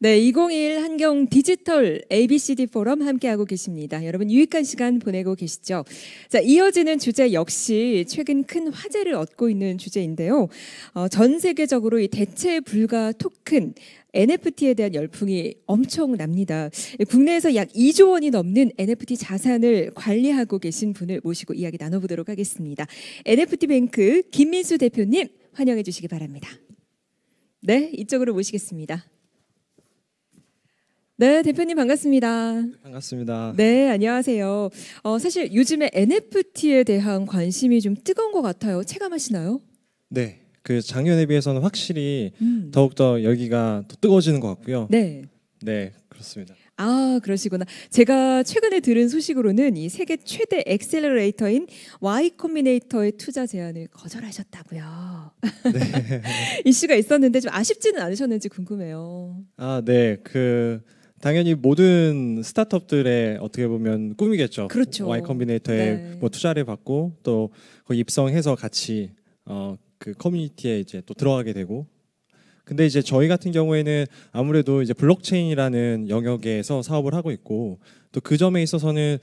네, 2021 한경 디지털 ABCD 포럼 함께하고 계십니다. 여러분 유익한 시간 보내고 계시죠? 자, 이어지는 주제 역시 최근 큰 화제를 얻고 있는 주제인데요. 전 세계적으로 이 대체 불가 토큰 NFT에 대한 열풍이 엄청납니다. 국내에서 약 2조 원이 넘는 NFT 자산을 관리하고 계신 분을 모시고 이야기 나눠보도록 하겠습니다. NFT 뱅크 김민수 대표님 환영해 주시기 바랍니다. 네, 이쪽으로 모시겠습니다. 네, 대표님 반갑습니다. 반갑습니다. 네, 안녕하세요. 사실 요즘에 NFT에 대한 관심이 좀 뜨거운 것 같아요. 체감하시나요? 네, 그 작년에 비해서는 확실히 더욱더 열기가 더 뜨거워지는 것 같고요. 네. 네, 그렇습니다. 아, 그러시구나. 제가 최근에 들은 소식으로는 이 세계 최대 엑셀러레이터인 Y 콤비네이터의 투자 제안을 거절하셨다고요. 네. 이슈가 있었는데 좀 아쉽지는 않으셨는지 궁금해요. 아, 네, 당연히 모든 스타트업들의 어떻게 보면 꿈이겠죠. 그렇죠. Y 컴비네이터에 네. 뭐 투자를 받고 또 거기 입성해서 같이 그 커뮤니티에 이제 또 들어가게 되고. 근데 이제 저희 같은 경우에는 아무래도 이제 블록체인이라는 영역에서 사업을 하고 있고 또 그 점에 있어서는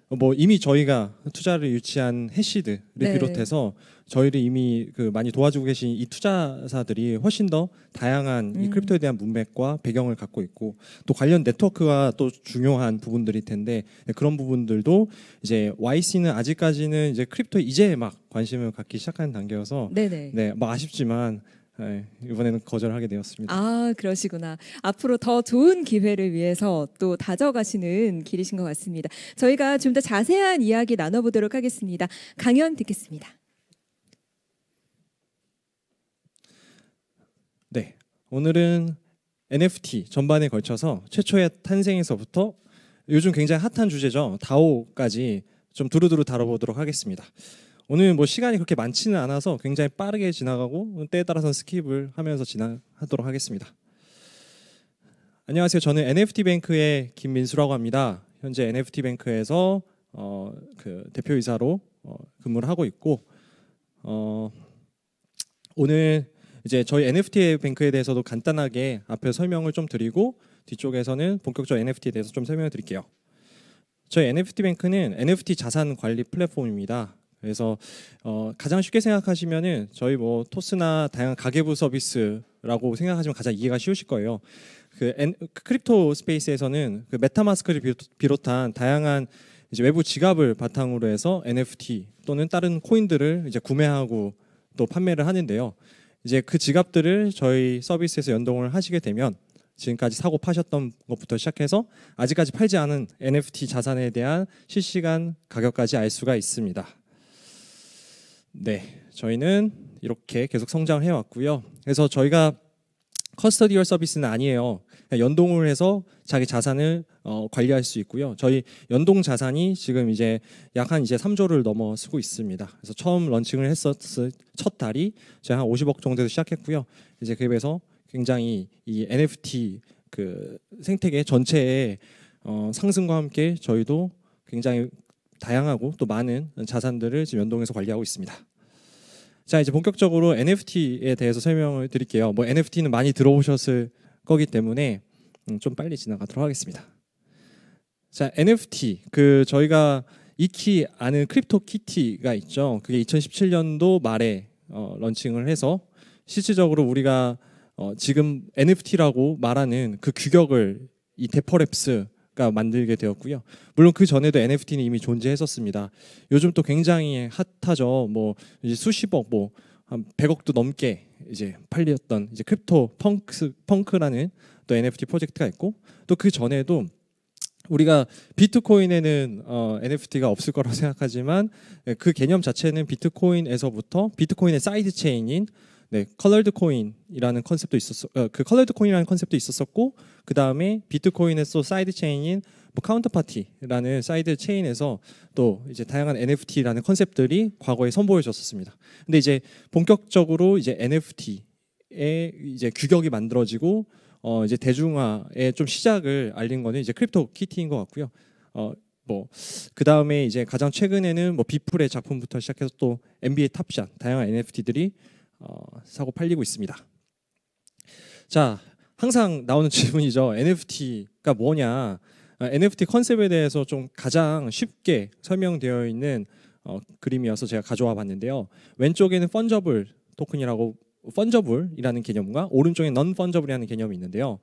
뭐 이미 저희가 투자를 유치한 해시드를 네. 비롯해서 저희를 이미 그 많이 도와주고 계신 이 투자사들이 훨씬 더 다양한 이 크립토에 대한 문맥과 배경을 갖고 있고 또 관련 네트워크가 또 중요한 부분들일 텐데 그런 부분들도 이제 YC는 아직까지는 이제 크립토에 이제 막 관심을 갖기 시작하는 단계여서 네네. 네, 뭐 아쉽지만 이번에는 거절하게 되었습니다. 아, 그러시구나. 앞으로 더 좋은 기회를 위해서 또 다져가시는 길이신 것 같습니다. 저희가 좀 더 자세한 이야기 나눠보도록 하겠습니다. 강연 듣겠습니다. 네, 오늘은 NFT 전반에 걸쳐서 최초의 탄생에서부터 요즘 굉장히 핫한 주제죠. 다오까지 좀 두루두루 다뤄보도록 하겠습니다. 오늘 뭐 시간이 그렇게 많지는 않아서 굉장히 빠르게 지나가고 때에 따라서는 스킵을 하면서 진행하도록 하겠습니다. 안녕하세요. 저는 NFT 뱅크의 김민수라고 합니다. 현재 NFT 뱅크에서 그 대표이사로 근무를 하고 있고 오늘 이제 저희 NFT 뱅크에 대해서도 간단하게 앞에 설명을 좀 드리고 뒤쪽에서는 본격적으로 NFT에 대해서 좀 설명을 드릴게요. 저희 NFT 뱅크는 NFT 자산 관리 플랫폼입니다. 그래서 가장 쉽게 생각하시면은 저희 뭐 토스나 다양한 가계부 서비스라고 생각하시면 가장 이해가 쉬우실 거예요. 그 크립토 스페이스에서는 그 메타마스크를 비롯한 다양한 이제 외부 지갑을 바탕으로 해서 NFT 또는 다른 코인들을 이제 구매하고 또 판매를 하는데요. 이제 그 지갑들을 저희 서비스에서 연동을 하시게 되면 지금까지 사고 파셨던 것부터 시작해서 아직까지 팔지 않은 NFT 자산에 대한 실시간 가격까지 알 수가 있습니다. 네, 저희는 이렇게 계속 성장을 해왔고요. 그래서 저희가 커스터디얼 서비스는 아니에요. 연동을 해서 자기 자산을 관리할 수 있고요. 저희 연동 자산이 지금 이제 약 한 이제 3조를 넘어서고 있습니다. 그래서 처음 런칭을 했었을 첫 달이 제가 한 50억 정도에서 시작했고요. 이제 그에 비해서 굉장히 이 NFT 그 생태계 전체의 상승과 함께 저희도 굉장히 다양하고 또 많은 자산들을 지금 연동해서 관리하고 있습니다. 자, 이제 본격적으로 NFT에 대해서 설명을 드릴게요. 뭐 NFT는 많이 들어보셨을 거기 때문에 좀 빨리 지나가도록 하겠습니다. 자, NFT 그 저희가 익히 아는 크립토 키티가 있죠. 그게 2017년도 말에 런칭을 해서 실질적으로 우리가 지금 NFT라고 말하는 그 규격을 이 데퍼랩스가 만들게 되었고요. 물론 그 전에도 NFT는 이미 존재했었습니다. 요즘 또 굉장히 핫하죠. 뭐 이제 수십억, 뭐 한 100억도 넘게 이제 팔렸던 이제 크립토 펑크라는 또 NFT 프로젝트가 있고 또 그 전에도 우리가 비트코인에는 NFT가 없을 거라고 생각하지만 그 개념 자체는 비트코인에서부터 비트코인의 사이드 체인인 컬러드 코인이라는 컨셉도 그 컬러드 코인이라는 컨셉도 있었었고 그 다음에 비트코인에서 사이드 체인인 뭐 카운터파티라는 사이드 체인에서 또 이제 다양한 NFT라는 컨셉들이 과거에 선보여졌었습니다. 근데 이제 본격적으로 이제 NFT의 이제 규격이 만들어지고 이제 대중화의 좀 시작을 알린 거는 이제 크립토 키티인 것 같고요. 뭐 그 다음에 이제 가장 최근에는 뭐 비플의 작품부터 시작해서 또 NBA 탑샷 다양한 NFT들이 사고 팔리고 있습니다. 자, 항상 나오는 질문이죠. NFT가 뭐냐? NFT 컨셉에 대해서 좀 가장 쉽게 설명되어 있는 그림이어서 제가 가져와 봤는데요. 왼쪽에는 펀저블 토큰이라고 펀저블이라는 개념과 오른쪽에 넌 펀저블이라는 개념이 있는데요.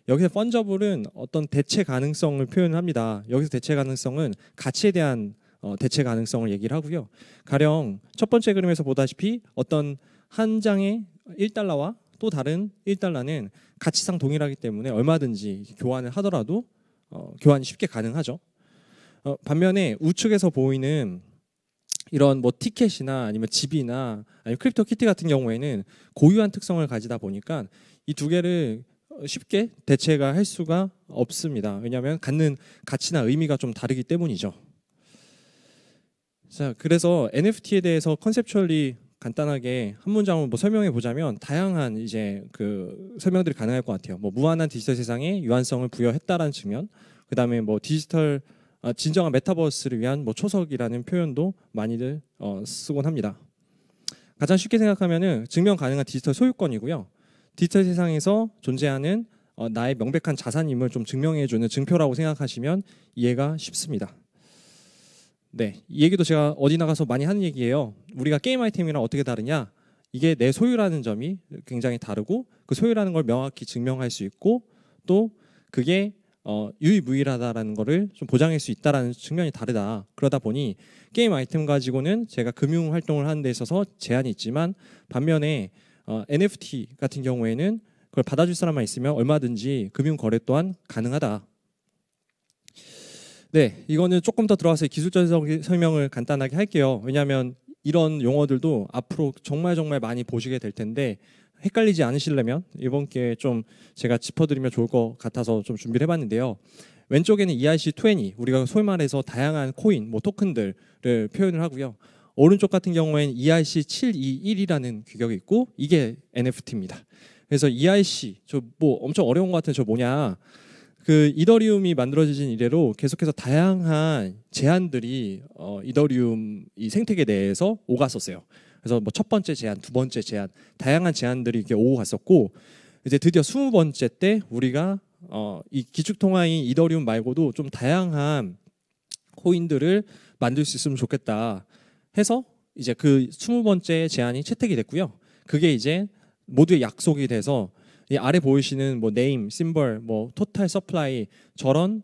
여기서 펀저블은 어떤 대체 가능성을 표현합니다. 여기서 대체 가능성은 가치에 대한 대체 가능성을 얘기를 하고요. 가령 첫 번째 그림에서 보다시피 어떤 한 장의 1달러와 또 다른 1달러는 가치상 동일하기 때문에 얼마든지 교환을 하더라도 교환이 쉽게 가능하죠. 반면에 우측에서 보이는 이런 뭐 티켓이나 아니면 집이나 아니면 크립토 키티 같은 경우에는 고유한 특성을 가지다 보니까 이 두 개를 쉽게 대체가 할 수가 없습니다. 왜냐하면 갖는 가치나 의미가 좀 다르기 때문이죠. 자, 그래서 NFT에 대해서 컨셉추얼리 간단하게 한 문장으로 뭐 설명해 보자면 다양한 이제 그 설명들이 가능할 것 같아요. 뭐 무한한 디지털 세상에 유한성을 부여했다라는 측면, 그다음에 뭐 디지털 진정한 메타버스를 위한 뭐 초석이라는 표현도 많이들 쓰곤 합니다. 가장 쉽게 생각하면은 증명 가능한 디지털 소유권이고요. 디지털 세상에서 존재하는 나의 명백한 자산임을 좀 증명해주는 증표라고 생각하시면 이해가 쉽습니다. 네, 이 얘기도 제가 어디 나가서 많이 하는 얘기예요. 우리가 게임 아이템이랑 어떻게 다르냐? 이게 내 소유라는 점이 굉장히 다르고 그 소유라는 걸 명확히 증명할 수 있고 또 그게 유일무이하다라는 거를 좀 보장할 수 있다라는 측면이 다르다. 그러다 보니 게임 아이템 가지고는 제가 금융 활동을 하는 데 있어서 제한이 있지만 반면에 NFT 같은 경우에는 그걸 받아줄 사람만 있으면 얼마든지 금융 거래 또한 가능하다. 네, 이거는 조금 더 들어가서 기술적인 설명을 간단하게 할게요. 왜냐하면 이런 용어들도 앞으로 정말 많이 보시게 될 텐데 헷갈리지 않으시려면 이번 기회에 좀 제가 짚어드리면 좋을 것 같아서 좀 준비를 해봤는데요. 왼쪽에는 ERC20, 우리가 소위 말해서 다양한 코인, 뭐 토큰들을 표현을 하고요. 오른쪽 같은 경우에는 ERC721이라는 규격이 있고 이게 NFT입니다. 그래서 ERC, 저 뭐 엄청 어려운 것 같은 저 뭐냐? 그 이더리움이 만들어진 이래로 계속해서 다양한 제안들이 이더리움 이 생태계 내에서 오갔었어요. 그래서 뭐 첫 번째 제안, 두 번째 제안, 다양한 제안들이 이렇게 오고 갔었고 이제 드디어 20번째 때 우리가 이 기축통화인 이더리움 말고도 좀 다양한 코인들을 만들 수 있으면 좋겠다 해서 이제 그 20번째 제안이 채택이 됐고요. 그게 이제 모두의 약속이 돼서 이 아래 보이시는 뭐 네임, 심벌, 뭐 토탈 서플라이 저런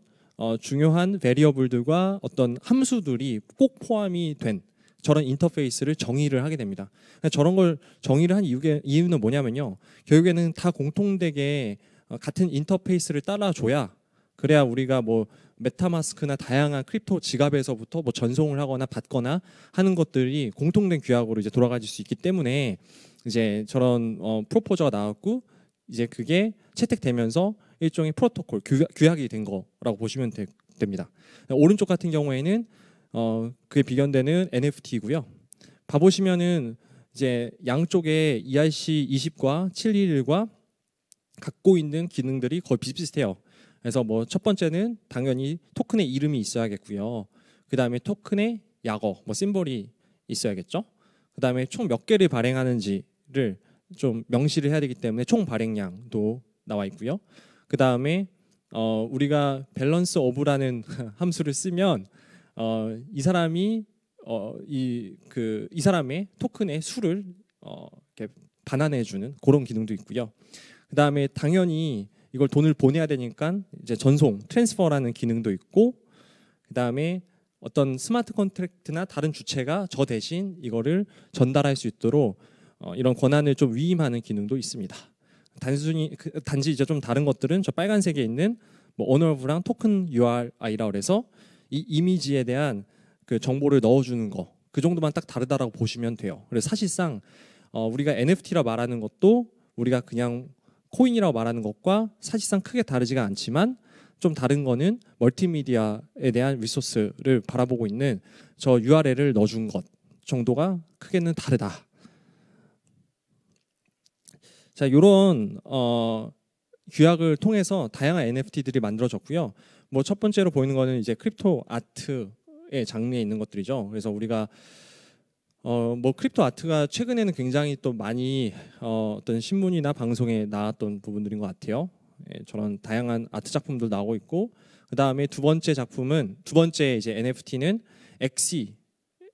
중요한 베리어블들과 어떤 함수들이 꼭 포함이 된 저런 인터페이스를 정의를 하게 됩니다. 저런 걸 정의를 한 이유는 뭐냐면요. 결국에는 다 공통되게 같은 인터페이스를 따라줘야 그래야 우리가 뭐 메타마스크나 다양한 크립토 지갑에서부터 뭐 전송을 하거나 받거나 하는 것들이 공통된 규약으로 이제 돌아갈 수 있기 때문에 이제 저런 프로포저가 나왔고 이제 그게 채택되면서 일종의 프로토콜 규약이 된 거라고 보시면 됩니다. 오른쪽 같은 경우에는 그에 비견되는 NFT고요. 봐보시면은 이제 양쪽에 ERC20과 721과 갖고 있는 기능들이 거의 비슷비슷해요. 그래서 뭐 첫 번째는 당연히 토큰의 이름이 있어야겠고요. 그 다음에 토큰의 약어, 뭐 심볼이 있어야겠죠. 그 다음에 총 몇 개를 발행하는지를 좀 명시를 해야 되기 때문에 총 발행량도 나와 있고요. 그 다음에 우리가 밸런스 오브라는 함수를 쓰면 이 사람이 이 사람의 토큰의 수를 이렇게 반환해주는 그런 기능도 있고요. 그 다음에 당연히 이걸 돈을 보내야 되니까 이제 전송, 트랜스퍼라는 기능도 있고, 그 다음에 어떤 스마트 컨트랙트나 다른 주체가 저 대신 이거를 전달할 수 있도록 이런 권한을 좀 위임하는 기능도 있습니다. 단지 이제 좀 다른 것들은 저 빨간색에 있는 뭐 언어브랑 토큰 URI라고 해서 이 이미지에 대한 그 정보를 넣어주는 거, 그 정도만 딱 다르다라고 보시면 돼요. 그래서 사실상 우리가 NFT라 말하는 것도 우리가 그냥 코인이라고 말하는 것과 사실상 크게 다르지가 않지만 좀 다른 거는 멀티미디어에 대한 리소스를 바라보고 있는 저 URL을 넣어준 것 정도가 크게는 다르다. 자, 이런 규약을 통해서 다양한 NFT들이 만들어졌고요. 뭐 첫 번째로 보이는 거는 이제 크립토 아트의 장르에 있는 것들이죠. 그래서 우리가 뭐 크립토 아트가 최근에는 굉장히 또 많이 어떤 신문이나 방송에 나왔던 부분들인 것 같아요. 예, 저런 다양한 아트 작품들 나오고 있고, 그 다음에 두 번째 이제 NFT는 엑시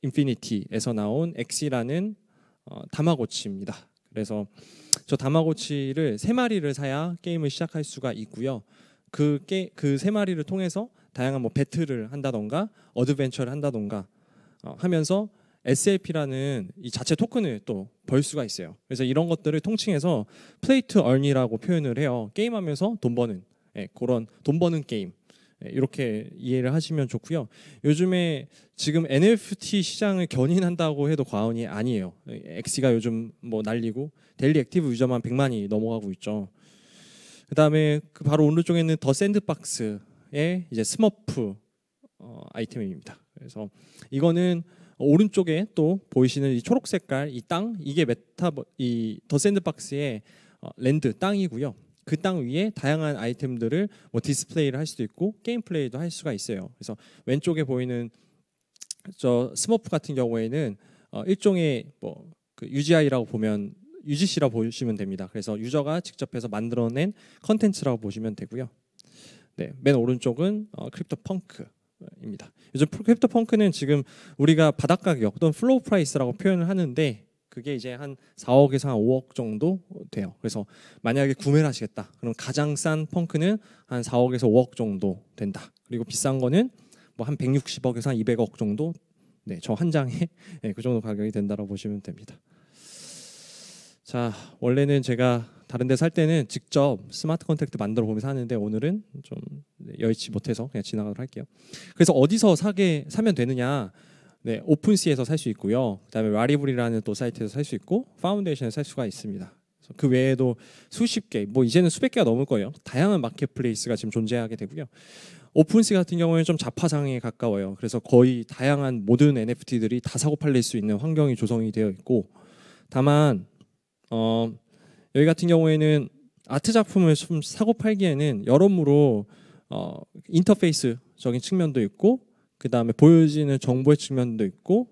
인피니티에서 나온 엑시라는 다마고치입니다. 그래서 저 다마고치를 3마리를 사야 게임을 시작할 수가 있고요. 그 세 마리를 통해서 다양한 뭐 배틀을 한다던가 어드벤처를 한다던가 하면서 SLP라는 이 자체 토큰을 또 벌 수가 있어요. 그래서 이런 것들을 통칭해서 플레이 투 얼니라고 표현을 해요. 게임하면서 돈 버는, 그런 돈 버는 게임, 이렇게 이해를 하시면 좋고요. 요즘에 지금 NFT 시장을 견인한다고 해도 과언이 아니에요. 엑시가 요즘 뭐 난리고 데일리 액티브 유저만 100만이 넘어가고 있죠. 그다음에 그 바로 오른쪽에 있는 더 샌드박스의 이제 스머프 아이템입니다. 그래서 이거는 오른쪽에 또 보이시는 이 초록 색깔 이 땅, 이게 이 더 샌드박스의 랜드 땅이고요. 그 땅 위에 다양한 아이템들을 뭐 디스플레이를 할 수도 있고 게임 플레이도 할 수가 있어요. 그래서 왼쪽에 보이는 저 스머프 같은 경우에는 일종의 뭐 그 UGI라고 보면 UGC라고 보시면 됩니다. 그래서 유저가 직접 해서 만들어낸 컨텐츠라고 보시면 되고요. 네, 맨 오른쪽은 크립토 펑크입니다. 요즘 크립토 펑크는 지금 우리가 바닥 가격 또는 플로우 프라이스라고 표현을 하는데 그게 이제 한 4억에서 한 5억 정도 돼요. 그래서 만약에 구매를 하시겠다. 그럼 가장 싼 펑크는 한 4억에서 5억 정도 된다. 그리고 비싼 거는 뭐 한 160억에서 한 200억 정도. 네, 저 한 장에 그 정도 가격이 된다고 보시면 됩니다. 자, 원래는 제가 다른 데 살 때는 직접 스마트 컨트랙트 만들어 보면서 하는데 오늘은 좀 여의치 못해서 그냥 지나가도록 할게요. 그래서 어디서 사면 되느냐? 네, 오픈시에서 살 수 있고요. 그다음에 라리블이라는 또 사이트에서 살 수 있고 파운데이션에서 살 수가 있습니다. 그 외에도 수십 개, 뭐 이제는 수백 개가 넘을 거예요. 다양한 마켓플레이스가 지금 존재하게 되고요. 오픈시 같은 경우에는 좀 자파상에 가까워요. 그래서 거의 다양한 모든 NFT들이 다 사고 팔릴 수 있는 환경이 조성이 되어 있고, 다만 여기 같은 경우에는 아트 작품을 좀 사고 팔기에는 여러모로 인터페이스적인 측면도 있고, 그 다음에 보여지는 정보의 측면도 있고,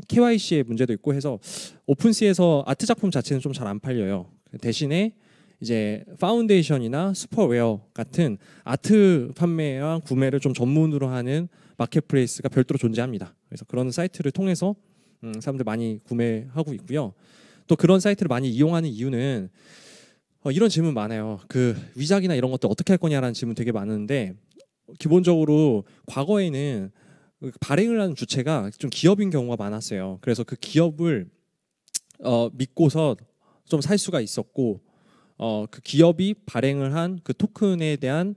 KYC의 문제도 있고 해서 오픈시에서 아트 작품 자체는 좀 잘 안 팔려요. 대신에 이제 파운데이션이나 슈퍼웨어 같은 아트 판매와 구매를 좀 전문으로 하는 마켓플레이스가 별도로 존재합니다. 그래서 그런 사이트를 통해서 사람들 많이 구매하고 있고요. 또 그런 사이트를 많이 이용하는 이유는 이런 질문 많아요. 그 위작이나 이런 것들 어떻게 할 거냐라는 질문 되게 많은데, 기본적으로 과거에는 발행을 하는 주체가 좀 기업인 경우가 많았어요. 그래서 그 기업을 믿고서 좀 살 수가 있었고, 그 기업이 발행을 한 그 토큰에 대한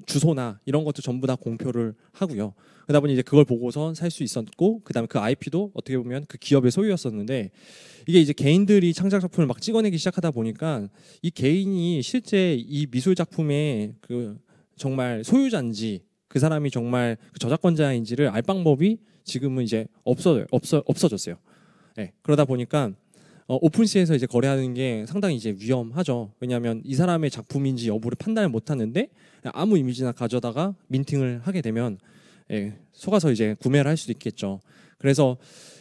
주소나 이런 것도 전부 다 공표를 하고요. 그러다 보니 이제 그걸 보고서 살 수 있었고, 그다음에 그 IP도 어떻게 보면 그 기업의 소유였었는데, 이게 이제 개인들이 창작 작품을 막 찍어내기 시작하다 보니까 이 개인이 실제 이 미술 작품의 그 정말 소유자인지 그 사람이 정말 그 저작권자인지를 알 방법이 지금은 이제 없어졌어요. 네, 그러다 보니까 오픈시에서 이제 거래하는 게 상당히 이제 위험하죠. 왜냐하면 이 사람의 작품인지 여부를 판단을 못 하는데 아무 이미지나 가져다가 민팅을 하게 되면 속아서 이제 구매를 할 수도 있겠죠. 그래서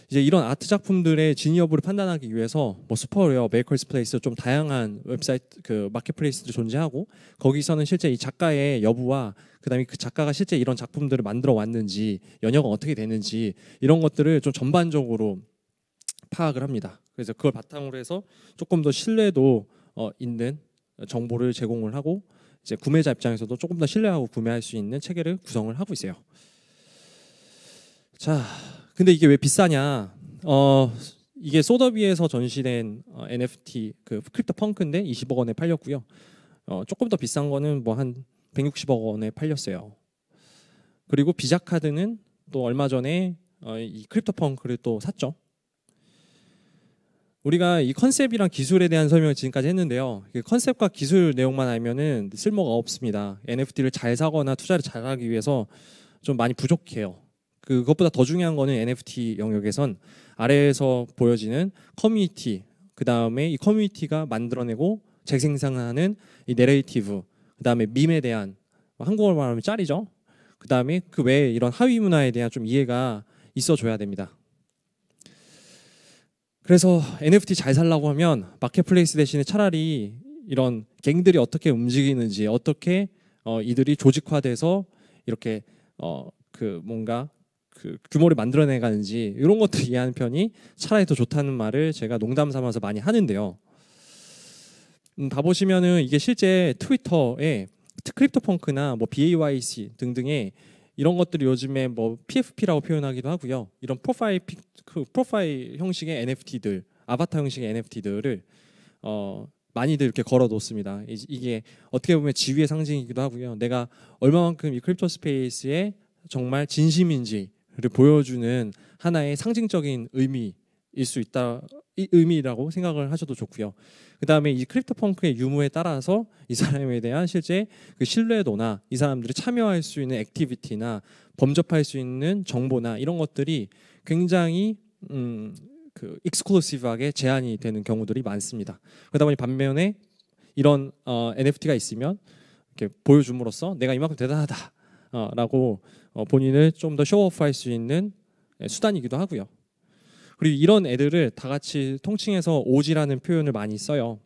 이제 이런 아트 작품들의 진위 여부를 판단하기 위해서 뭐 슈퍼웨어, 메이커스 플레이스 좀 다양한 웹사이트 그 마켓플레이스도 존재하고, 거기서는 실제 이 작가의 여부와 그다음에 그 작가가 실제 이런 작품들을 만들어 왔는지 연역은 어떻게 되는지 이런 것들을 좀 전반적으로 파악을 합니다. 그래서 그걸 바탕으로 해서 조금 더 신뢰도 있는 정보를 제공을 하고, 이제 구매자 입장에서도 조금 더 신뢰하고 구매할 수 있는 체계를 구성을 하고 있어요. 자, 근데 이게 왜 비싸냐? 이게 소더비에서 전시된 NFT 그 크립토 펑크인데 20억 원에 팔렸고요. 조금 더 비싼 거는 뭐 한 160억 원에 팔렸어요. 그리고 비자 카드는 또 얼마 전에 이 크립토 펑크를 또 샀죠. 우리가 이 컨셉이랑 기술에 대한 설명을 지금까지 했는데요. 컨셉과 기술 내용만 알면은 쓸모가 없습니다. NFT를 잘 사거나 투자를 잘하기 위해서 좀 많이 부족해요. 그것보다 더 중요한 거는 NFT 영역에선 아래에서 보여지는 커뮤니티, 그 다음에 이 커뮤니티가 만들어내고 재생산하는 이 내레이티브, 그 다음에 밈에 대한, 한국어로 말하면 짤이죠. 그 다음에 그 외에 이런 하위 문화에 대한 좀 이해가 있어줘야 됩니다. 그래서 NFT 잘 살라고 하면 마켓플레이스 대신에 차라리 이런 갱들이 어떻게 움직이는지, 어떻게 이들이 조직화돼서 이렇게 그 뭔가 그 규모를 만들어내가는지 이런 것들 이해하는 편이 차라리 더 좋다는 말을 제가 농담 삼아서 많이 하는데요. 봐보시면은 이게 실제 트위터에 크립토펑크나 뭐 BAYC 등등의 이런 것들이 요즘에 뭐 PFP라고 표현하기도 하고요. 이런 프로파일 형식의 NFT들, 아바타 형식의 NFT들을 많이들 이렇게 걸어 놓습니다. 이게 어떻게 보면 지위의 상징이기도 하고요. 내가 얼마만큼 이 크립토 스페이스에 정말 진심인지를 보여주는 하나의 상징적인 의미일 수 있다, 의미라고 생각을 하셔도 좋고요. 그 다음에 이 크립토펑크의 유무에 따라서 이 사람에 대한 실제 그 신뢰도나 이 사람들이 참여할 수 있는 액티비티나 범접할 수 있는 정보나 이런 것들이 굉장히 그 익스클루시브하게 제한이 되는 경우들이 많습니다. 그러다 보니 반면에 이런 NFT가 있으면 이렇게 보여줌으로써 내가 이만큼 대단하다라고 본인을 좀 더 쇼오프할 수 있는 수단이기도 하고요. 그리고 이런 애들을 다 같이 통칭해서 오지라는 표현을 많이 써요.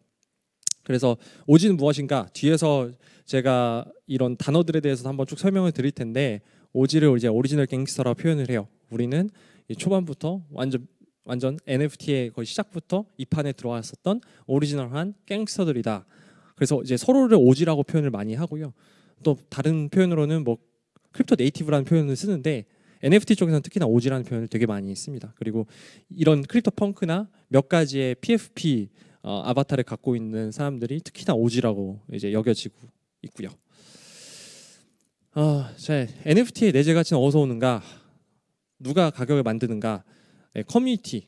그래서 오지는 무엇인가? 뒤에서 제가 이런 단어들에 대해서 한번 쭉 설명을 드릴 텐데 오지를 이제 오리지널 갱스터라고 표현을 해요. 우리는 초반부터 완전 NFT의 거의 시작부터 이 판에 들어왔었던 오리지널한 갱스터들이다. 그래서 이제 서로를 오지라고 표현을 많이 하고요. 또 다른 표현으로는 뭐 크립토 네이티브라는 표현을 쓰는데 NFT 쪽에서는 특히나 오지라는 표현을 되게 많이 씁니다. 그리고 이런 크립토 펑크나 몇 가지의 PFP 아바타를 갖고 있는 사람들이 특히나 오지라고 이제 여겨지고 있고요. 자, NFT의 내재 가치는 어디서 오는가? 누가 가격을 만드는가? 커뮤니티.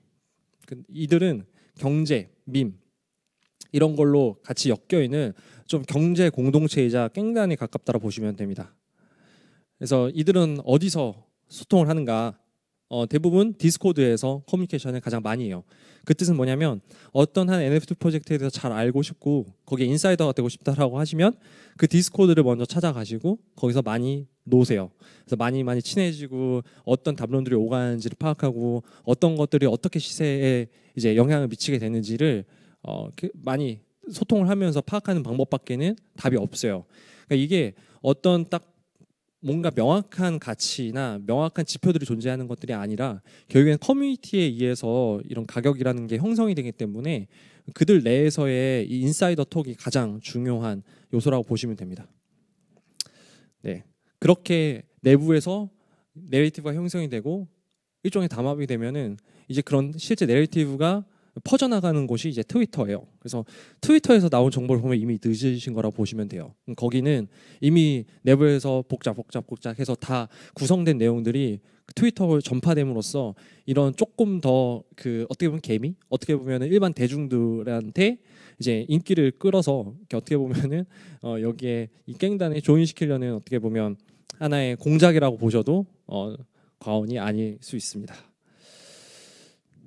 이들은 경제, 밈 이런 걸로 같이 엮여 있는 좀 경제 공동체이자 깽단에 가깝다고 보시면 됩니다. 그래서 이들은 어디서 소통을 하는가? 대부분 디스코드에서 커뮤니케이션을 가장 많이 해요. 그 뜻은 뭐냐면 어떤 한 NFT 프로젝트에 대해서 잘 알고 싶고 거기에 인사이더가 되고 싶다라고 하시면 그 디스코드를 먼저 찾아가시고 거기서 많이 놓으세요. 그래서 많이 친해지고 어떤 담론들이 오가는지를 파악하고 어떤 것들이 어떻게 시세에 이제 영향을 미치게 되는지를 많이 소통을 하면서 파악하는 방법밖에는 답이 없어요. 그러니까 이게 어떤 딱 뭔가 명확한 가치나 명확한 지표들이 존재하는 것들이 아니라 결국엔 커뮤니티에 의해서 이런 가격이라는 게 형성이 되기 때문에 그들 내에서의 이 인사이더 톡이 가장 중요한 요소라고 보시면 됩니다. 네, 그렇게 내부에서 내러티브가 형성이 되고 일종의 담합이 되면은 이제 그런 실제 내러티브가 퍼져나가는 곳이 이제 트위터예요. 그래서 트위터에서 나온 정보를 보면 이미 늦으신 거라고 보시면 돼요. 거기는 이미 내부에서 복잡해서 다 구성된 내용들이 트위터로 전파됨으로써 이런 조금 더 그 어떻게 보면 개미, 어떻게 보면 일반 대중들한테 이제 인기를 끌어서 어떻게 보면은 여기에 이 깽단에 조인시키려는 어떻게 보면 하나의 공작이라고 보셔도 과언이 아닐 수 있습니다.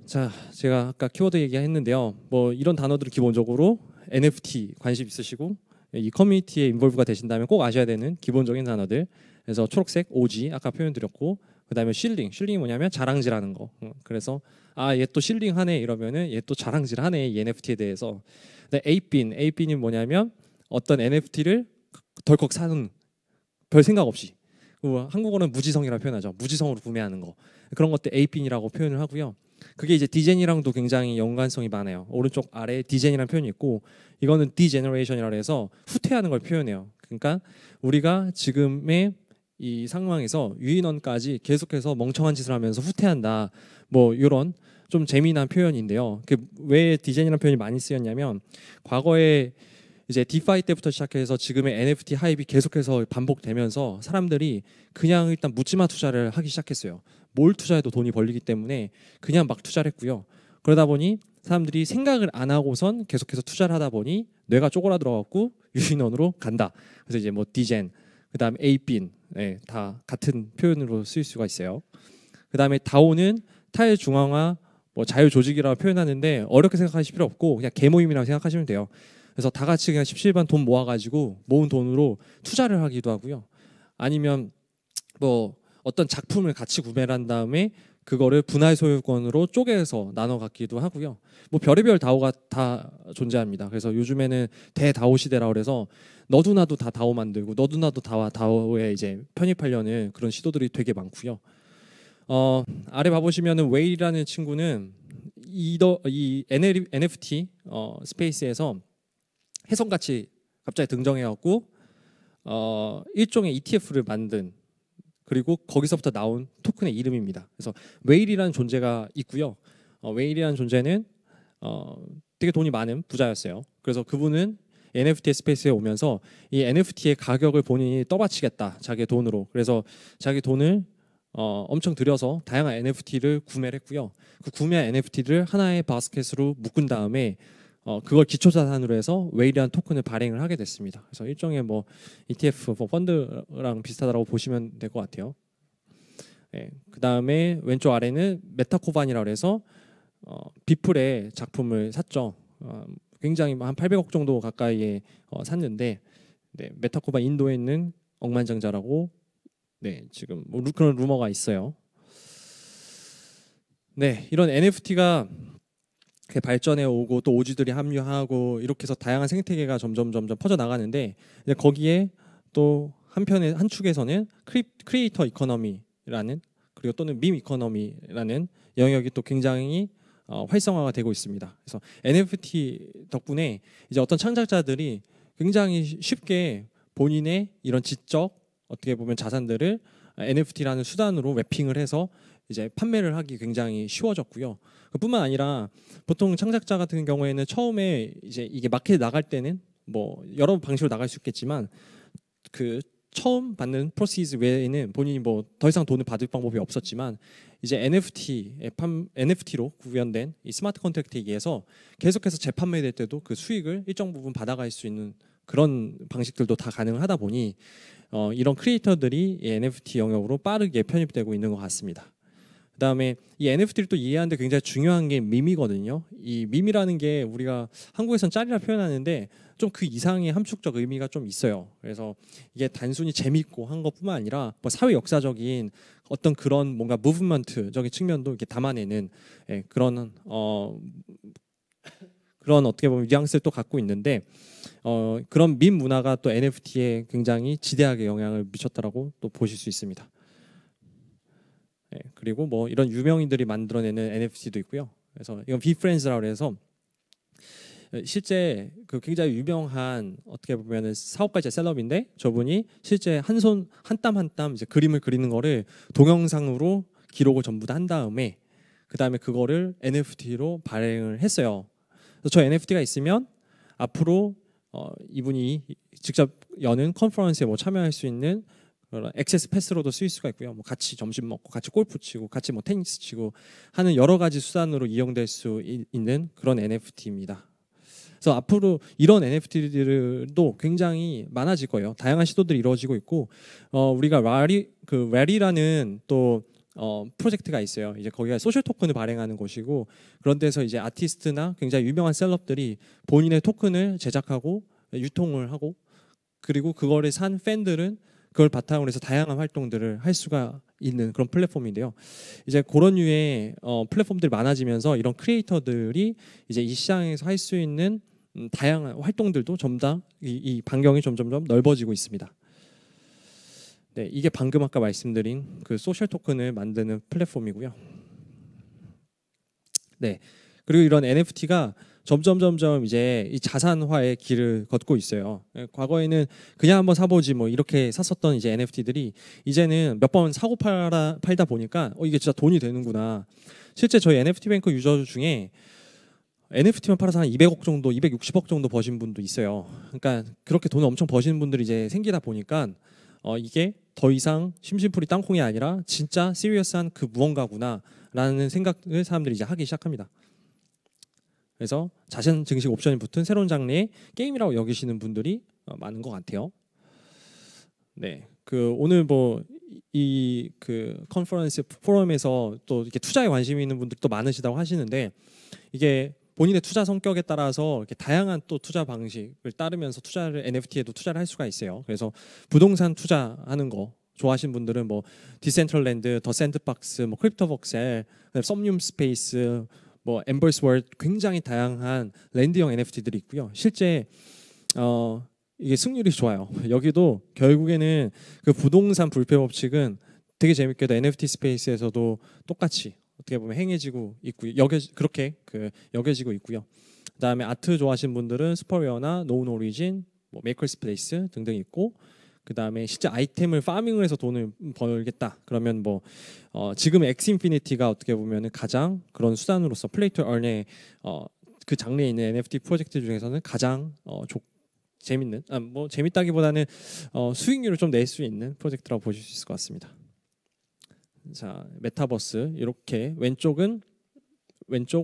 자, 제가 아까 키워드 얘기했는데요. 뭐 이런 단어들은 기본적으로 NFT 관심 있으시고 이 커뮤니티에 인볼브가 되신다면 꼭 아셔야 되는 기본적인 단어들. 그래서 초록색 OG 아까 표현드렸고 그다음에 실링이 뭐냐면 자랑질하는 거. 그래서 얘 또 실링하네 이러면은 얘 또 자랑질하네 이 NFT에 대해서. 에이핀이 뭐냐면 어떤 NFT를 덜컥 사는 별 생각 없이. 한국어는 무지성이라고 표현하죠. 무지성으로 구매하는 거. 그런 것들 에이핀이라고 표현을 하고요. 그게 이제 디젠이랑도 굉장히 연관성이 많아요. 오른쪽 아래에 디젠이라는 표현이 있고 이거는 디제너레이션이라고 해서 후퇴하는 걸 표현해요. 그러니까 우리가 지금의 이 상황에서 유인원까지 계속해서 멍청한 짓을 하면서 후퇴한다. 뭐 이런 좀 재미난 표현인데요. 왜 디젠이라는 표현이 많이 쓰였냐면 과거에 이제 디파이 때부터 시작해서 지금의 NFT 하입이 계속해서 반복되면서 사람들이 그냥 일단 묻지마 투자를 하기 시작했어요. 뭘 투자해도 돈이 벌리기 때문에 그냥 막 투자를 했고요. 그러다 보니 사람들이 생각을 안 하고선 계속해서 투자를 하다 보니 뇌가 쪼그라들어갖고 유인원으로 간다. 그래서 이제 뭐 디젠, 그다음에 에이핀, 다 같은 표현으로 쓰일 수가 있어요. 그다음에 다오는 탈중앙화 뭐 자유조직이라고 표현하는데 어렵게 생각하실 필요 없고 그냥 개모임이라고 생각하시면 돼요. 그래서 다 같이 그냥 십시일반 돈 모아가지고 모은 돈으로 투자를 하기도 하고요. 아니면 뭐 어떤 작품을 같이 구매를 한 다음에 그거를 분할 소유권으로 쪼개서 나눠 갖기도 하고요. 뭐 별의별 다오가 다 존재합니다. 그래서 요즘에는 대다오 시대라고 그래서 너도 나도 다 다오 만들고 너도 나도 다오에 이제 편입하려는 그런 시도들이 되게 많고요. 아래 봐보시면은 웨일이라는 친구는 이 NFT 스페이스에서 혜성같이 갑자기 등장해갖고 일종의 ETF를 만든, 그리고 거기서부터 나온 토큰의 이름입니다. 그래서 웨일이라는 존재가 있고요. 웨일이라는 존재는 되게 돈이 많은 부자였어요. 그래서 그분은 NFT 스페이스에 오면서 이 NFT의 가격을 본인이 떠받치겠다, 자기의 돈으로. 그래서 자기 돈을 엄청 들여서 다양한 NFT를 구매를 했고요. 그 구매한 NFT를 하나의 바스켓으로 묶은 다음에 그걸 기초자산으로 해서 웨일이라는 토큰을 발행을 하게 됐습니다. 그래서 일종의 뭐 ETF, 뭐 펀드랑 비슷하다고 보시면 될 것 같아요. 네, 그 다음에 왼쪽 아래는 메타코반이라고 해서 비플의 작품을 샀죠. 굉장히 한 800억 정도 가까이에 샀는데, 네, 메타코반 인도에 있는 억만장자라고, 네, 지금 뭐 그런 루머가 있어요. 네, 이런 NFT가 발전해 오고 또 오지들이 합류하고 이렇게 해서 다양한 생태계가 점점 퍼져 나가는데, 거기에 또 한 축에서는 크리에이터 이코노미라는, 그리고 또는 밈 이코노미라는 영역이 또 굉장히 활성화가 되고 있습니다. 그래서 NFT 덕분에 이제 어떤 창작자들이 굉장히 쉽게 본인의 이런 지적, 어떻게 보면 자산들을 NFT라는 수단으로 랩핑을 해서 이제 판매를 하기 굉장히 쉬워졌고요. 그뿐만 아니라 보통 창작자 같은 경우에는 처음에 이제 이게 마켓에 나갈 때는 뭐 여러 방식으로 나갈 수 있겠지만, 그 처음 받는 프로시즈 외에는 본인이 뭐 더 이상 돈을 받을 방법이 없었지만, 이제 NFT로 구현된 이 스마트 컨트랙트에 의해서 계속해서 재판매될 때도 그 수익을 일정 부분 받아갈 수 있는 그런 방식들도 다 가능하다 보니 이런 크리에이터들이 이 NFT 영역으로 빠르게 편입되고 있는 것 같습니다. 그다음에 이 NFT를 또 이해하는데 굉장히 중요한 게 밈이거든요. 이 밈이라는 게 우리가 한국에서는 짤이라 표현하는데 좀 그 이상의 함축적 의미가 좀 있어요. 그래서 이게 단순히 재밌고 한 것뿐만 아니라 뭐 사회 역사적인 어떤 그런 뭔가 무브먼트적인 측면도 이렇게 담아내는, 그런 어떻게 보면 뉘앙스를 또 갖고 있는데, 그런 밈 문화가 또 NFT에 굉장히 지대하게 영향을 미쳤다라고 또 보실 수 있습니다. 그리고 뭐 이런 유명인들이 만들어내는 NFT도 있고요. 그래서 이건 비프렌즈라고 해서 실제 그 굉장히 유명한, 어떻게 보면은 사업가이자 셀럽인데, 저분이 실제 한 땀 한 땀 이제 그림을 그리는 거를 동영상으로 기록을 전부 다 한 다음에 그 다음에 그거를 NFT로 발행을 했어요. 그래서 저 NFT가 있으면 앞으로 이분이 직접 여는 컨퍼런스에 뭐 참여할 수 있는 액세스 패스로도 쓰일 수가 있고요. 뭐 같이 점심 먹고 같이 골프 치고 같이 뭐 테니스 치고 하는 여러 가지 수단으로 이용될 수 있는 그런 NFT입니다. 그래서 앞으로 이런 NFT들도 굉장히 많아질 거예요. 다양한 시도들이 이루어지고 있고, 우리가 랄이라는 또 프로젝트가 있어요. 이제 거기가 소셜 토큰을 발행하는 곳이고, 그런 데서 이제 아티스트나 굉장히 유명한 셀럽들이 본인의 토큰을 제작하고 유통을 하고, 그리고 그거를 산 팬들은 그걸 바탕으로 해서 다양한 활동들을 할 수가 있는 그런 플랫폼인데요. 이제 그런 류의 플랫폼들이 많아지면서 이런 크리에이터들이 이제 이 시장에서 할 수 있는 다양한 활동들도 점점 이 반경이 점점 넓어지고 있습니다. 네, 이게 방금 아까 말씀드린 그 소셜 토큰을 만드는 플랫폼이고요. 네, 그리고 이런 NFT가 점점 이제 이 자산화의 길을 걷고 있어요. 과거에는 그냥 한번 사보지 뭐 이렇게 샀었던 이제 NFT들이 이제는 몇 번 사고 팔다 보니까 이게 진짜 돈이 되는구나. 실제 저희 NFT 뱅크 유저 중에 NFT만 팔아서 한 200억 정도, 260억 정도 버신 분도 있어요. 그러니까 그렇게 돈을 엄청 버시는 분들이 이제 생기다 보니까 이게 더 이상 심심풀이 땅콩이 아니라 진짜 시리어스한 그 무언가구나라는 생각을 사람들이 이제 하기 시작합니다. 그래서 자산 증식 옵션이 붙은 새로운 장르의 게임이라고 여기시는 분들이 많은 것 같아요. 네, 그 오늘 뭐 이 그 컨퍼런스 포럼에서 또 이렇게 투자에 관심이 있는 분들도 많으시다고 하시는데, 이게 본인의 투자 성격에 따라서 이렇게 다양한 또 투자 방식을 따르면서 NFT에도 투자를 할 수가 있어요. 그래서 부동산 투자하는 거 좋아하시는 분들은 뭐 디센트럴랜드, 더 샌드박스, 뭐 크립토복셀, 썸뇽 스페이스, 뭐 엠버스 월드 굉장히 다양한 랜드형 NFT들이 있고요. 실제 이게 승률이 좋아요. 여기도 결국에는 그 부동산 불패 법칙은 되게 재밌게도 NFT 스페이스에서도 똑같이 어떻게 보면 행해지고 있고요. 그렇게 여겨지고 있고요. 그다음에 아트 좋아하시는 분들은 스퍼웨어나 노운 오리진, 뭐 메이커스 플레이스 등등 있고, 그다음에 실제 아이템을 파밍을 해서 돈을 벌겠다. 그러면 뭐 지금 엑스인피니티가 어떻게 보면은 가장 그런 수단으로서 플레이 투 얼의 그 장르에 있는 NFT 프로젝트 중에서는 가장 재밌는, 뭐 재밌다기보다는 수익률을 좀 낼 수 있는 프로젝트라고 보실 수 있을 것 같습니다. 자, 메타버스 이렇게 왼쪽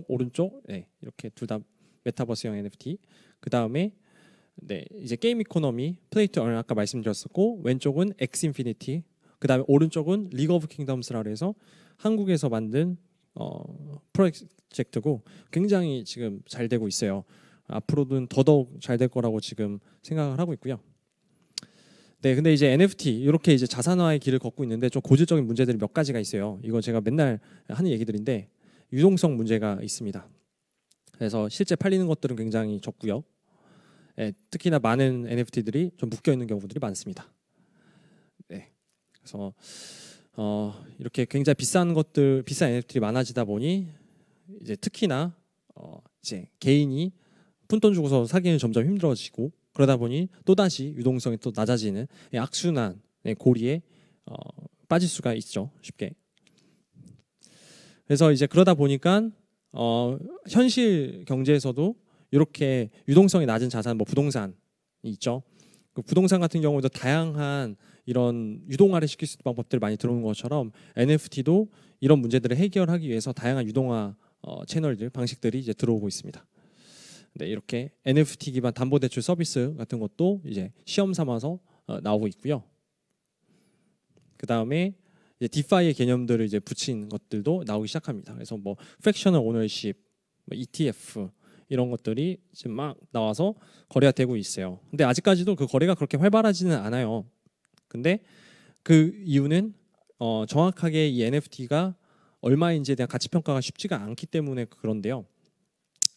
오른쪽 이렇게 둘 다 메타버스형 NFT. 그 다음에 이제 게임 이코노미 플레이 투 얼 아까 말씀드렸었고, 왼쪽은 엑스인피니티, 그 다음에 오른쪽은 리그 오브 킹덤스라 해서 한국에서 만든 프로젝트고 굉장히 지금 잘 되고 있어요. 앞으로는 더더욱 잘 될 거라고 지금 생각을 하고 있고요. 네, 근데 이제 NFT 이렇게 이제 자산화의 길을 걷고 있는데 좀 고질적인 문제들이 몇 가지가 있어요. 이거 제가 맨날 하는 얘기들인데 유동성 문제가 있습니다. 그래서 실제 팔리는 것들은 굉장히 적고요. 네, 특히나 많은 NFT들이 좀 묶여 있는 경우들이 많습니다. 네, 그래서 이렇게 굉장히 비싼 NFT들이 많아지다 보니 이제 특히나 이제 개인이 푼돈 주고서 사기는 점점 힘들어지고, 그러다 보니 또다시 유동성이 또 낮아지는 악순환의 고리에 빠질 수가 있죠, 쉽게. 그래서 이제 그러다 보니까 현실 경제에서도 이렇게 유동성이 낮은 자산, 뭐 부동산이 있죠. 그 부동산 같은 경우도 다양한 이런 유동화를 시킬 수 있는 방법들을 많이 들어오는 것처럼 NFT도 이런 문제들을 해결하기 위해서 다양한 유동화 채널들, 방식들이 이제 들어오고 있습니다. 네, 이렇게 NFT 기반 담보대출 서비스 같은 것도 이제 시험 삼아서 나오고 있고요. 그 다음에 디파이의 개념들을 이제 붙인 것들도 나오기 시작합니다. 그래서 뭐 프랙셔널 오너십, 뭐 ETF 이런 것들이 지금 막 나와서 거래가 되고 있어요. 근데 아직까지도 그 거래가 그렇게 활발하지는 않아요. 근데 그 이유는 정확하게 이 NFT가 얼마인지에 대한 가치 평가가 쉽지가 않기 때문에 그런데요.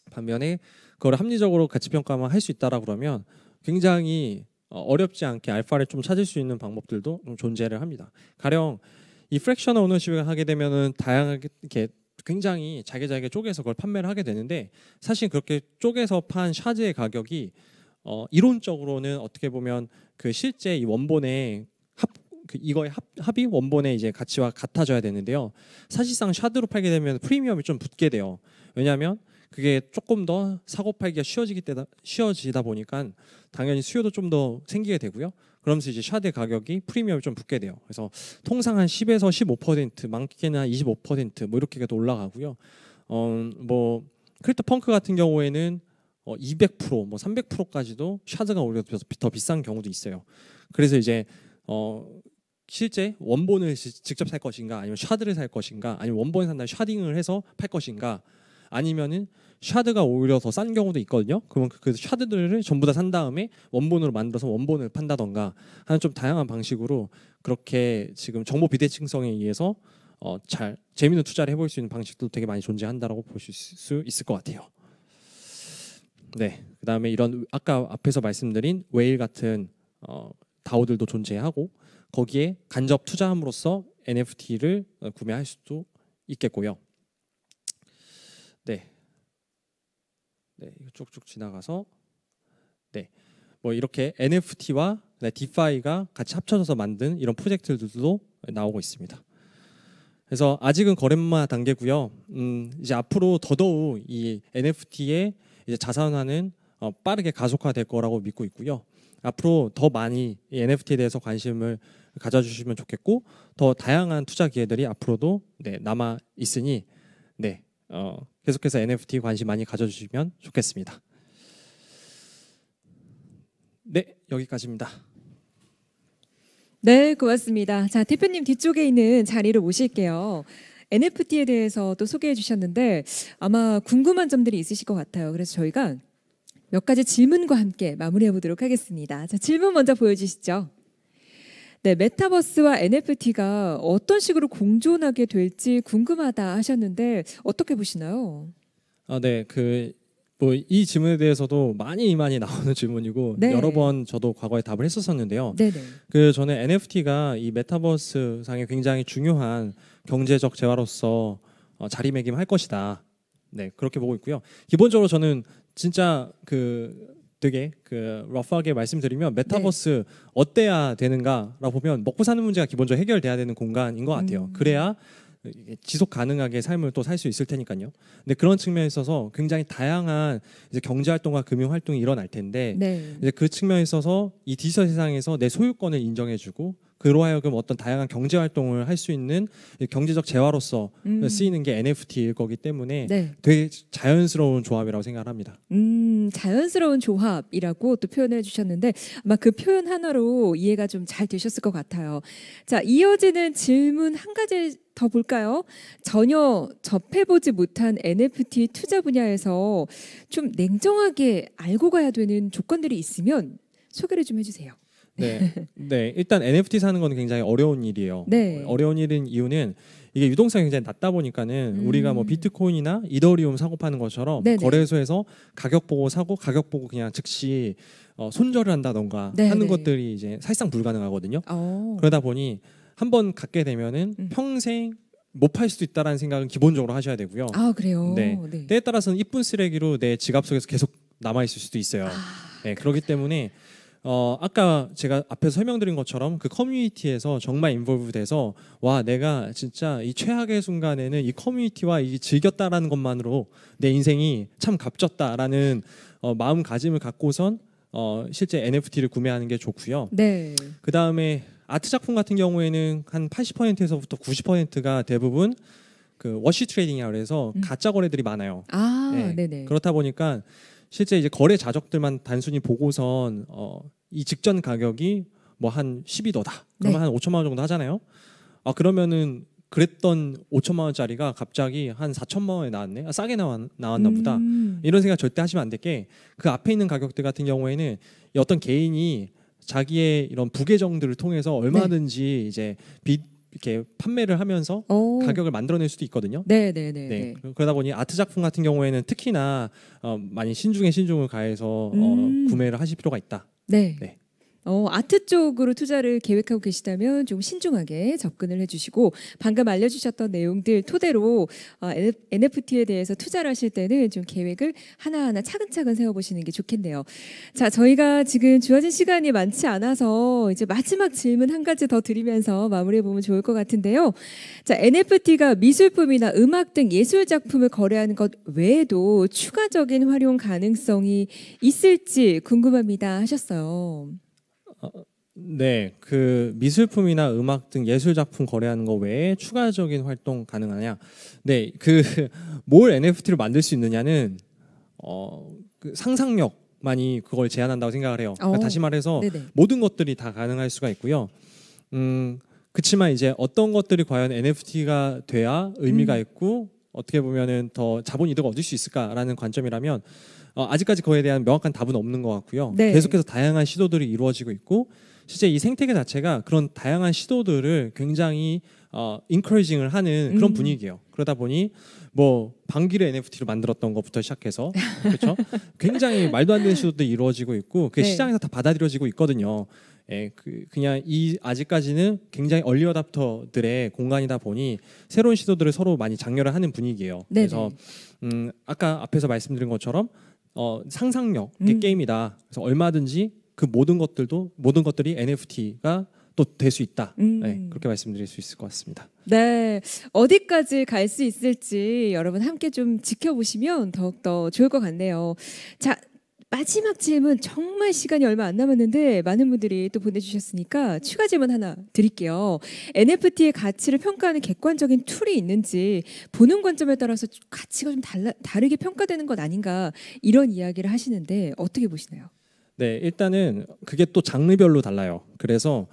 반면에 그걸 합리적으로 가치 평가만 할 수 있다라 그러면 굉장히 어렵지 않게 알파를 좀 찾을 수 있는 방법들도 좀 존재를 합니다. 가령 이 프랙셔널 오너십을 하게 되면은 다양하게 이렇게 굉장히 잘게 쪼개서 그걸 판매를 하게 되는데, 사실 그렇게 쪼개서 판 샤즈의 가격이 이론적으로는 어떻게 보면 그 실제 이 원본의 이거의 합이 원본의 이제 가치와 같아져야 되는데요. 사실상 샤드로 팔게 되면 프리미엄이 좀 붙게 돼요. 왜냐하면 그게 조금 더 사고 팔기가 쉬워지다 보니까 당연히 수요도 좀 더 생기게 되고요. 그러면서 이제 샤드의 가격이 프리미엄이 좀 붙게 돼요. 그래서 통상 한 10에서 15%, 많게는 한 25% 뭐 이렇게도 올라가고요. 뭐 크립토 펑크 같은 경우에는 200%, 뭐 300%까지도 샤드가 오히려 더 비싼 경우도 있어요. 그래서 이제 실제 원본을 직접 살 것인가, 아니면 샤드를 살 것인가, 아니면 원본을 산 다음에 샤딩을 해서 팔 것인가, 아니면은 샤드가 오히려 더 싼 경우도 있거든요. 그러면 그 샤드들을 전부 다 산 다음에 원본으로 만들어서 원본을 판다던가 하는 좀 다양한 방식으로 그렇게 지금 정보 비대칭성에 의해서 잘 재미있는 투자를 해볼 수 있는 방식도 되게 많이 존재한다라고 보실 수 있을 것 같아요. 네, 그다음에 이런 아까 앞에서 말씀드린 웨일 같은 다오들도 존재하고, 거기에 간접 투자함으로써 NFT를 구매할 수도 있겠고요. 네, 이거 쭉쭉 지나가서 뭐 이렇게 NFT와 디파이가 같이 합쳐져서 만든 이런 프로젝트들도 나오고 있습니다. 그래서 아직은 거래마 단계고요. 이제 앞으로 더더욱 이 NFT의 이제 자산화는 빠르게 가속화될 거라고 믿고 있고요. 앞으로 더 많이 이 NFT에 대해서 관심을 가져주시면 좋겠고, 더 다양한 투자 기회들이 앞으로도 남아 있으니 계속해서 NFT 관심 많이 가져주시면 좋겠습니다. 네, 여기까지입니다. 네, 고맙습니다. 자, 대표님 뒤쪽에 있는 자리로 모실게요. NFT에 대해서 또 소개해 주셨는데 아마 궁금한 점들이 있으실 것 같아요. 그래서 저희가 몇 가지 질문과 함께 마무리해 보도록 하겠습니다. 자, 질문 먼저 보여주시죠. 네, 메타버스와 NFT가 어떤 식으로 공존하게 될지 궁금하다 하셨는데 어떻게 보시나요? 네, 뭐 이 질문에 대해서도 많이 나오는 질문이고 네. 여러 번 저도 과거에 답을 했었었는데요. 네네. 저는 NFT가 이 메타버스 상에 굉장히 중요한 경제적 재화로서 자리매김할 것이다. 네, 그렇게 보고 있고요. 기본적으로 저는 진짜 되게 러프하게 말씀드리면 메타버스 어때야 되는가라고 보면 먹고 사는 문제가 기본적으로 해결돼야 되는 공간인 것 같아요. 그래야 지속 가능하게 삶을 또 살 수 있을 테니까요. 근데 그런 측면에 있어서 굉장히 다양한 이제 경제 활동과 금융 활동이 일어날 텐데 네. 이제 그 측면에 있어서 이 디지털 세상에서 내 소유권을 인정해주고 그로 하여금 어떤 다양한 경제 활동을 할 수 있는 경제적 재화로서 쓰이는 게 NFT일 거기 때문에 네. 되게 자연스러운 조합이라고 생각을 합니다. 자연스러운 조합이라고 또 표현해 주셨는데 아마 그 표현 하나로 이해가 좀 잘 되셨을 것 같아요. 자, 이어지는 질문 한 가지 더 볼까요? 전혀 접해보지 못한 NFT 투자 분야에서 좀 냉정하게 알고 가야 되는 조건들이 있으면 소개를 좀 해주세요. 네, 일단 NFT 사는 건 굉장히 어려운 일이에요. 네. 어려운 일인 이유는 이게 유동성이 굉장히 낮다 보니까는 우리가 뭐 비트코인이나 이더리움 사고 파는 것처럼 네네. 거래소에서 가격 보고 사고 가격 보고 그냥 즉시 손절을 한다던가 네네. 하는 것들이 이제 사실상 불가능하거든요. 그러다 보니 한번 갖게 되면은 평생 못 팔 수도 있다라는 생각은 기본적으로 하셔야 되고요. 아, 그래요? 네. 때에 따라서는 이쁜 쓰레기로 내 지갑 속에서 계속 남아 있을 수도 있어요. 네, 그렇기 때문에 아까 제가 앞에서 설명드린 것처럼 그 커뮤니티에서 정말 인볼브돼서 와 내가 진짜 이 최악의 순간에는 이 커뮤니티와 이 즐겼다라는 것만으로 내 인생이 참 값졌다라는 마음가짐을 갖고선 실제 NFT를 구매하는 게 좋고요. 네. 그 다음에 아트 작품 같은 경우에는 한 80%에서부터 90%가 대부분 워시 트레이딩이라고 해서 가짜 거래들이 많아요. 네. 네네. 그렇다 보니까 실제 이제 거래 자적들만 단순히 보고선 이 직전 가격이 뭐 한 12도다. 그러면 한 5천만 원 정도 하잖아요. 그러면은 그랬던 5천만 원짜리가 갑자기 한 4천만 원에 나왔네. 싸게 나왔나 보다. 이런 생각 절대 하시면 안 될 게 그 앞에 있는 가격들 같은 경우에는 어떤 개인이 자기의 이런 부계정들을 통해서 얼마든지 이제 이렇게 판매를 하면서 가격을 만들어낼 수도 있거든요. 네. 그러다 보니 아트 작품 같은 경우에는 특히나 많이 신중에 신중을 가해서 구매를 하실 필요가 있다. 네. 아트 쪽으로 투자를 계획하고 계시다면 좀 신중하게 접근을 해주시고 방금 알려주셨던 내용들 토대로 NFT에 대해서 투자를 하실 때는 좀 계획을 하나하나 차근차근 세워보시는 게 좋겠네요. 자, 저희가 지금 주어진 시간이 많지 않아서 이제 마지막 질문 한 가지 더 드리면서 마무리해보면 좋을 것 같은데요. 자, NFT가 미술품이나 음악 등 예술 작품을 거래하는 것 외에도 추가적인 활용 가능성이 있을지 궁금합니다 하셨어요. 네, 미술품이나 음악 등 예술 작품 거래하는 거 외에 추가적인 활동 가능하냐? 네, 뭘 NFT로 만들 수 있느냐는 상상력만이 그걸 제한한다고 생각을 해요. 그러니까 다시 말해서 네네. 모든 것들이 다 가능할 수가 있고요. 그렇지만 이제 어떤 것들이 과연 NFT가 돼야 의미가 있고 어떻게 보면은 더 자본 이득을 얻을 수 있을까라는 관점이라면 아직까지 그거에 대한 명확한 답은 없는 것 같고요. 네. 계속해서 다양한 시도들이 이루어지고 있고 실제 이 생태계 자체가 그런 다양한 시도들을 굉장히 인커리징을 하는 그런 분위기예요. 그러다 보니 뭐 방귀를 NFT로 만들었던 것부터 시작해서 그렇죠? 굉장히 말도 안 되는 시도들이 이루어지고 있고 그 시장에서 다 받아들여지고 있거든요. 그냥 아직까지는 굉장히 얼리 어답터들의 공간이다 보니 새로운 시도들을 서로 많이 장려를 하는 분위기예요. 네네. 그래서 아까 앞에서 말씀드린 것처럼 상상력의 게임이다. 그래서 얼마든지 그 모든 것들이 NFT가 또 될 수 있다. 네, 그렇게 말씀드릴 수 있을 것 같습니다. 네, 어디까지 갈 수 있을지 여러분 함께 좀 지켜보시면 더욱더 좋을 것 같네요. 자, 마지막 질문 정말 시간이 얼마 안 남았는데 많은 분들이 또 보내주셨으니까 추가 질문 하나 드릴게요. NFT의 가치를 평가하는 객관적인 툴이 있는지 보는 관점에 따라서 가치가 좀 다르게 평가되는 것 아닌가 이런 이야기를 하시는데 어떻게 보시나요? 네, 일단은 그게 또 장르별로 달라요. 그래서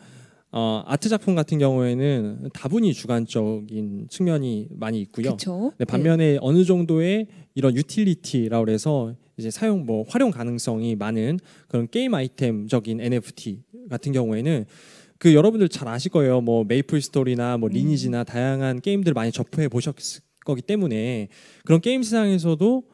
아트 작품 같은 경우에는 다분히 주관적인 측면이 많이 있고요. 네, 반면에 어느 정도의 이런 유틸리티라고 해서 이제 활용 가능성이 많은 그런 게임 아이템적인 NFT 같은 경우에는 그 여러분들 잘 아실 거예요. 뭐 메이플 스토리나 뭐 리니지나 다양한 게임들 많이 접해 보셨을 거기 때문에 그런 게임 시장에서도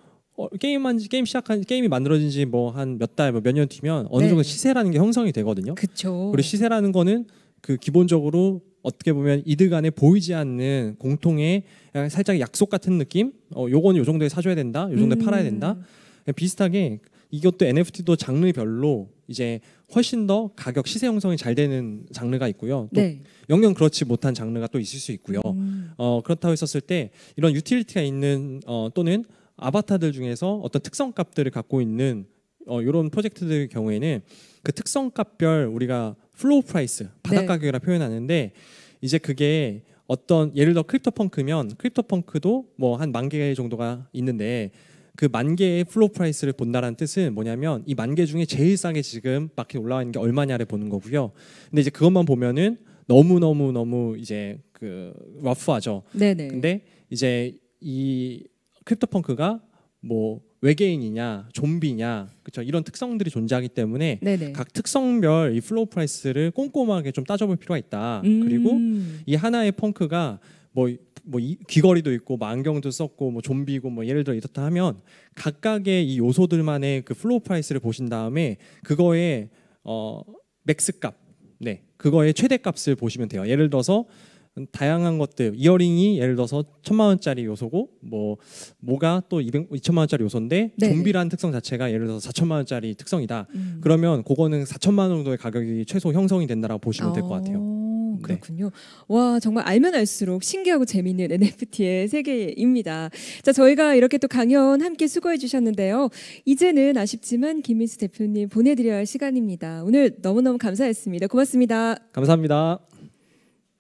게임이 만들어진 지 뭐 한 몇 달, 뭐 몇 년 뒤면 어느 정도 시세라는 게 형성이 되거든요. 그렇죠. 그리고 시세라는 거는 그 기본적으로 어떻게 보면 이들 간에 보이지 않는 공통의 살짝 약속 같은 느낌. 요건 요 정도에 사줘야 된다. 요 정도에 팔아야 된다. 비슷하게 이것도 NFT도 장르별로 이제 훨씬 더 가격 시세 형성이 잘 되는 장르가 있고요. 또 영영 그렇지 못한 장르가 또 있을 수 있고요. 그렇다고 했었을 때 이런 유틸리티가 있는 또는 아바타들 중에서 어떤 특성값들을 갖고 있는 이런 프로젝트들의 경우에는 그 특성값별 우리가 플로우 프라이스 바닥 가격이라 표현하는데 이제 그게 어떤 예를 들어 크립토펑크면 크립토펑크도 뭐 한 10,000개 정도가 있는데 그 10,000개의 플로우 프라이스를 본다라는 뜻은 뭐냐면 이 10,000개 중에 제일 싸게 지금 마켓에 올라와 있는 게 얼마냐를 보는 거고요. 근데 이제 그것만 보면은 너무 이제 그 러프하죠. 근데 이제 이 크립토펑크가 뭐 외계인이냐 좀비냐 그렇죠 이런 특성들이 존재하기 때문에 각 특성별 이 플로우 프라이스를 꼼꼼하게 좀 따져볼 필요가 있다. 그리고 이 하나의 펑크가 뭐 귀걸이도 있고 뭐 안경도 썼고 뭐 좀비고 뭐 예를 들어 이렇다 하면 각각의 이 요소들만의 그 플로우 프라이스를 보신 다음에 그거의 맥스 값, 그거의 최대 값을 보시면 돼요. 예를 들어서 다양한 것들 이어링이 예를 들어서 1,000만 원짜리 요소고 뭐가 또 2,000만 원짜리 요소인데 좀비라는 특성 자체가 예를 들어서 4,000만 원짜리 특성이다. 그러면 그거는 4,000만 원 정도의 가격이 최소 형성이 된다라고 보시면 될 것 같아요. 그렇군요. 와, 정말 알면 알수록 신기하고 재미있는 NFT의 세계입니다. 자, 저희가 이렇게 또 강연 함께 수고해 주셨는데요. 이제는 아쉽지만 김민수 대표님 보내드려야 할 시간입니다. 오늘 너무너무 감사했습니다. 고맙습니다. 감사합니다.